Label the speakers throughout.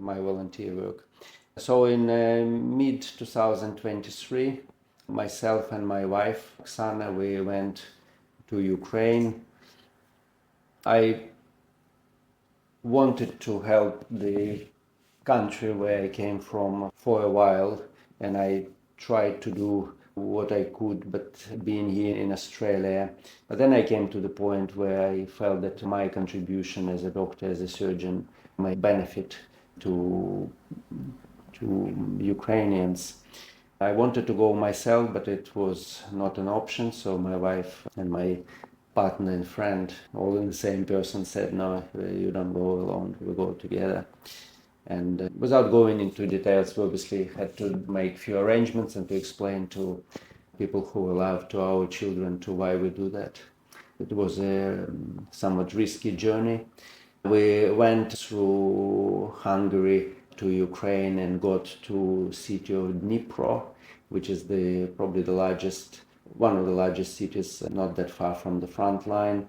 Speaker 1: my volunteer work. So in mid-2023, myself and my wife, Oksana, we went to Ukraine. I wanted to help the country where I came from for a while, and I tried to do what I could, but being here in Australia. But then I came to the point where I felt that my contribution as a doctor, as a surgeon, might benefit to Ukrainians. I wanted to go myself, but it was not an option, so my wife and my partner and friend, all in the same person, said, no, you don't go alone, we go together. And without going into details, we obviously had to make few arrangements and to explain to people who allow to our children to why we do that. It was a somewhat risky journey. We went through Hungary to Ukraine and got to city of Dnipro, which is probably the largest, one of the largest cities, not that far from the front line,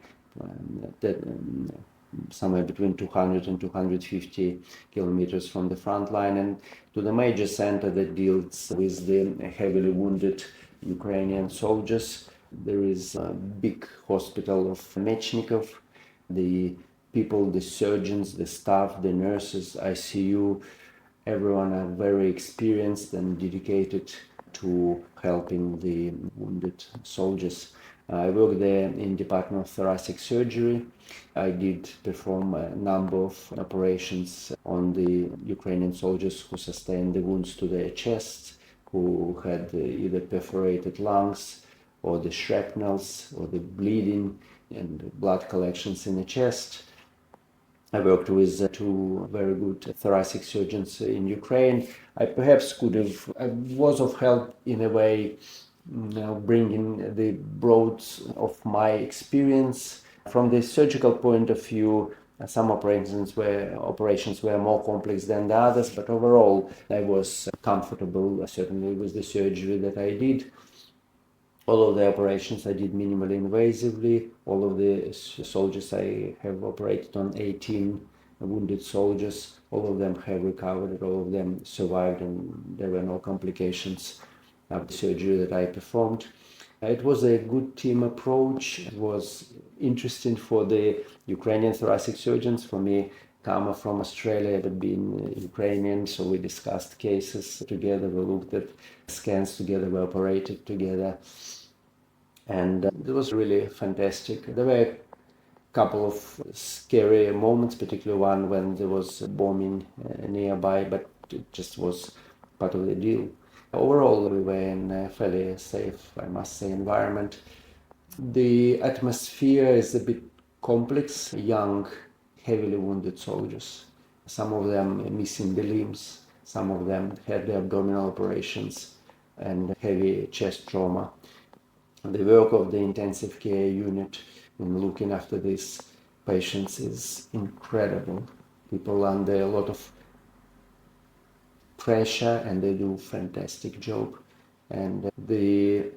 Speaker 1: somewhere between 200 and 250 kilometers from the front line, and to the major center that deals with the heavily wounded Ukrainian soldiers. There is a big hospital of Mechnikov. The people, the surgeons, the staff, the nurses, ICU, everyone are very experienced and dedicated to helping the wounded soldiers. I worked there in Department of Thoracic Surgery. I did perform a number of operations on the Ukrainian soldiers who sustained the wounds to their chests, who had either perforated lungs or the shrapnels or the bleeding and blood collections in the chest. I worked with two very good thoracic surgeons in Ukraine. I was of help in a way, bringing the broad of my experience. From the surgical point of view, some operations were more complex than the others, but overall I was comfortable, certainly with the surgery that I did. All of the operations I did minimally invasively. All of the soldiers I have operated on, 18 wounded soldiers, all of them have recovered, all of them survived, and there were no complications of the surgery that I performed. It was a good team approach. It was interesting for the Ukrainian thoracic surgeons. For me, coming from Australia, but being Ukrainian, so we discussed cases together, we looked at scans together, we operated together. And it was really fantastic. There were a couple of scary moments, particularly one when there was bombing nearby, but it just was part of the deal. Overall, we were in a fairly safe, I must say, environment. The atmosphere is a bit complex. Young, heavily wounded soldiers. Some of them missing the limbs. Some of them had the abdominal operations and heavy chest trauma. The work of the intensive care unit in looking after these patients is incredible. People under a lot of pressure, and they do a fantastic job. And the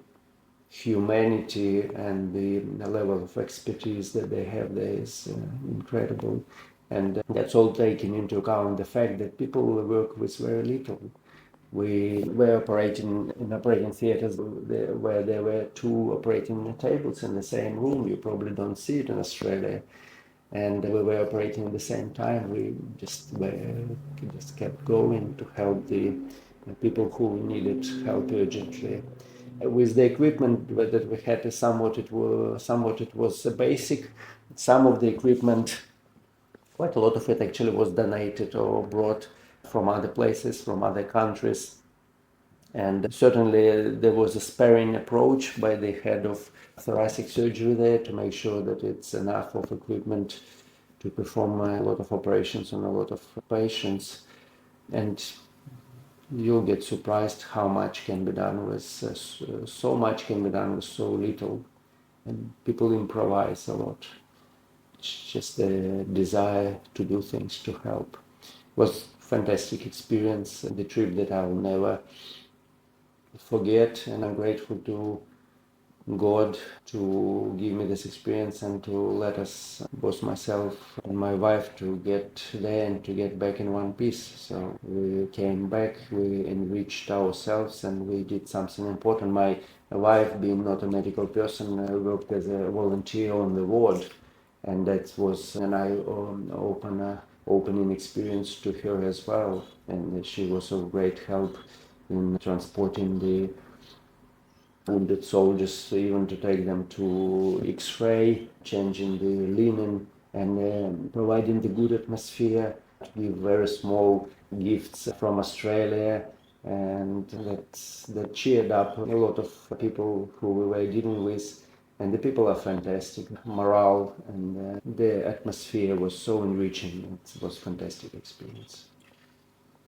Speaker 1: humanity and the level of expertise that they have there is incredible. And that's all taken into account the fact that people work with very little. We were operating in operating theaters where there were two operating tables in the same room. You probably don't see it in Australia. And we were operating at the same time. We just kept going to help the people who needed help urgently. With the equipment that we had, somewhat it was basic. Some of the equipment, quite a lot of it actually was donated or brought from other places, from other countries. And certainly there was a sparing approach by the head of thoracic surgery there to make sure that it's enough of equipment to perform a lot of operations on a lot of patients. And you'll get surprised how much can be done with so much can be done with so little. And people improvise a lot. It's just the desire to do things, to help. It was fantastic experience, the trip that I will never forget, and I'm grateful to God to give me this experience and to let us, both myself and my wife, to get there and to get back in one piece. So we came back, we enriched ourselves, and we did something important. My wife, being not a medical person, worked as a volunteer on the ward, and that was an opening experience to her as well. And she was of great help in transporting the wounded soldiers, even to take them to X-ray, changing the linen, and providing the good atmosphere, to give very small gifts from Australia, and that cheered up a lot of people who we were dealing with. And the people are fantastic, morale and the atmosphere was so enriching. It was a fantastic experience.